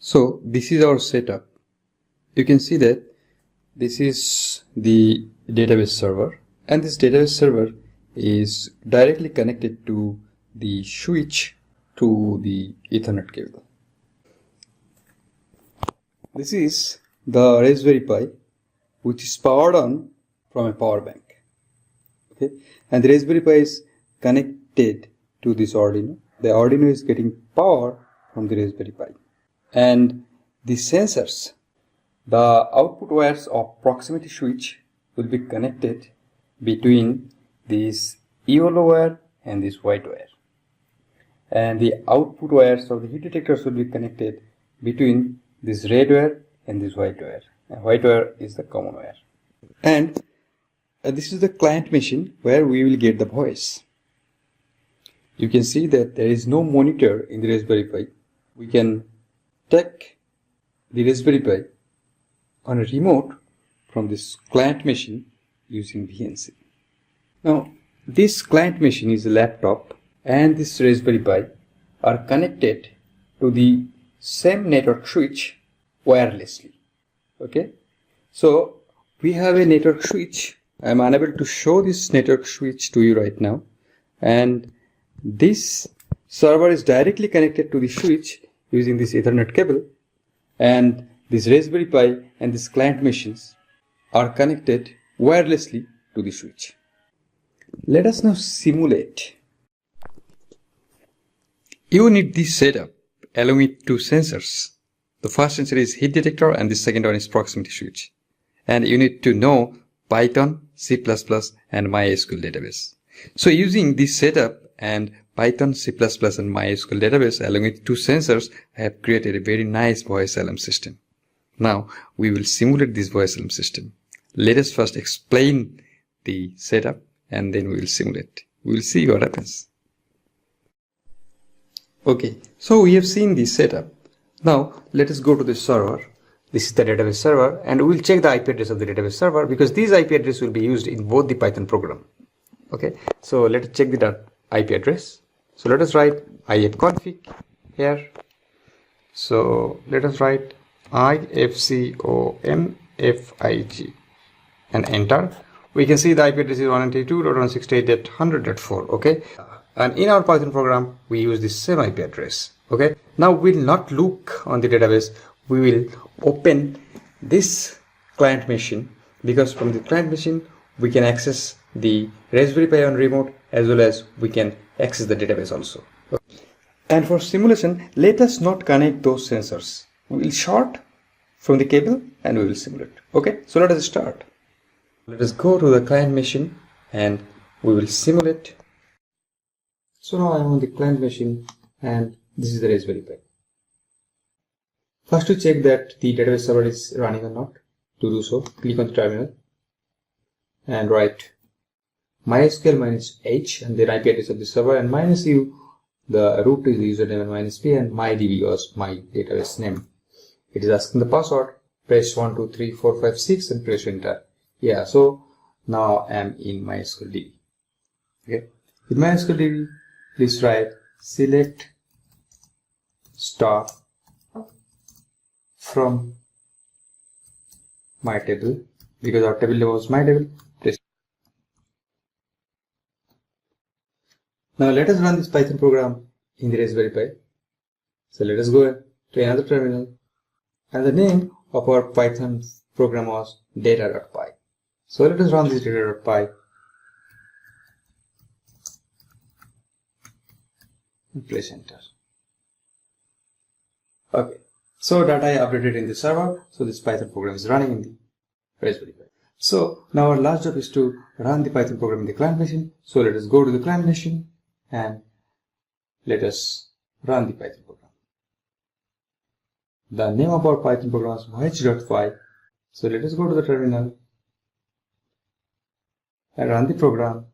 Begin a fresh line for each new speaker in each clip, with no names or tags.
So this is our setup. You can see that this is the database server, and this database server is directly connected to the switch to the Ethernet cable. This is the Raspberry Pi, which is powered on from a power bank. Okay, and the Raspberry Pi is connected to this Arduino. The Arduino is getting power from the Raspberry Pi, and the sensors, the output wires of proximity switch, will be connected between this yellow wire and this white wire, and the output wires of the heat detectors will be connected between this red wire and this white wire, and white wire is the common wire. And this is the client machine where we will get the voice. You can see that there is no monitor in the Raspberry Pi. We can take the Raspberry Pi on a remote from this client machine using VNC. Now, this client machine is a laptop, and this Raspberry Pi are connected to the same network switch wirelessly. Okay, so we have a network switch. I am unable to show this network switch to you right now, and this server is directly connected to the switch using this Ethernet cable, and this Raspberry Pi and this client machines are connected wirelessly to the switch. Let us now simulate. You need this setup along with two sensors. The first sensor is heat detector and the second one is proximity switch. And you need to know Python, C++ and MySQL database. So using this setup and Python, C++ and MySQL database along with two sensors, I have created a very nice voice alarm system. Now we will simulate this voice alarm system. Let us first explain the setup and then we will simulate. We will see what happens. Okay, so we have seen the setup. Now let us go to the server. This is the database server, and we will check the IP address of the database server because these IP address will be used in both the Python program. Okay, so let us check the IP address. So let us write ifconfig here. So let us write ifconfig and enter. We can see the IP address is 192.168.100.4. Okay, and in our Python program we use the same IP address. Okay, now we will not look on the database. We will open this client machine because from the client machine we can access the Raspberry Pi on remote as well as we can access the database also. Okay. And for simulation, let us not connect those sensors. We will short from the cable and we will simulate. Okay, so let us start. Let us go to the client machine and we will simulate. So now I am on the client machine and this is the Raspberry Pi. First to check that the database server is running or not. To do so, click on the terminal and write MySQL -h and the IP address of the server, and -u, the root is the username, and -p, and mydb was my database name. It is asking the password. Press 1 2 3 4 5 6 and press enter. Yeah, so now I am in MySQL DB. Okay, with MySQL DB, please write select star from my table, because our table name was my table. Now let us run this Python program in the Raspberry Pi. So let us go to another terminal, and the name of our Python program was data.py. So let us run this data.py and press enter. Okay, so data I updated in the server, so this Python program is running in the Raspberry Pi. So now our last job is to run the Python program in the client machine. So let us go to the client machine and let us run the Python program. The name of our Python program is voh.py. So let us go to the terminal and run the program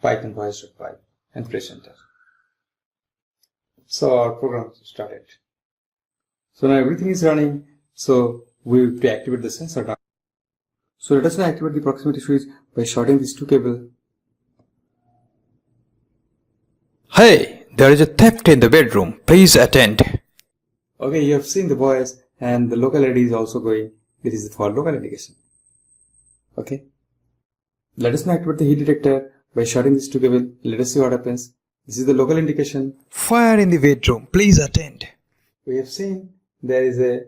python voh.py and press enter. So our program started. So now everything is running. So we will activate the sensor now. So let us now activate the proximity switch by shorting these two cables.
Hey, there is a theft in the bedroom. Please attend.
Okay, you have seen the voice and the local ID is also going. This is for local indication. Okay. Let us now activate the heat detector by shorting this to cable. Let us see what happens. This is the local indication.
Fire in the bedroom. Please attend.
We have seen there is a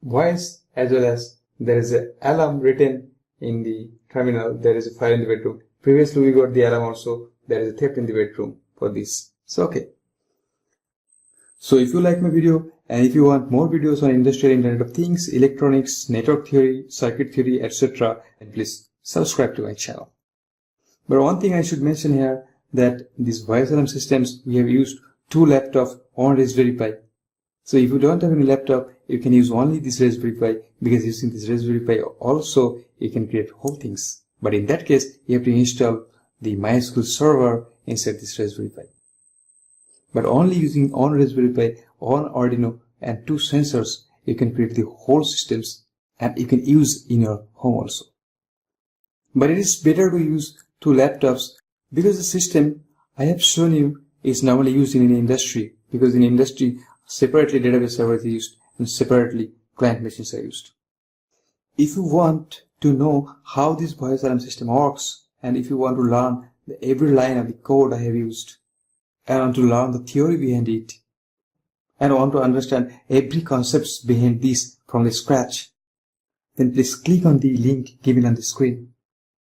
voice as well as there is an alarm written in the terminal. There is a fire in the bedroom. Previously we got the alarm also. There is a theft in the bedroom for this. So okay. So if you like my video and if you want more videos on industrial Internet of Things, electronics, network theory, circuit theory, etc., then please subscribe to my channel. But one thing I should mention here that these voice alarm systems, we have used 2 laptops on Raspberry Pi. So if you don't have any laptop, you can use only this Raspberry Pi, because using this Raspberry Pi also you can create whole things. But in that case, you have to install the MySQL server inside this Raspberry Pi. But only using on Raspberry Pi, on Arduino and 2 sensors, you can create the whole systems and you can use in your home also. But it is better to use 2 laptops because the system I have shown you is normally used in an industry, because in industry separately database servers are used and separately client machines are used. If you want to know how this voice alarm system works, and if you want to learn every line of the code I have used, and want to learn the theory behind it, and want to understand every concepts behind this from the scratch, then please click on the link given on the screen.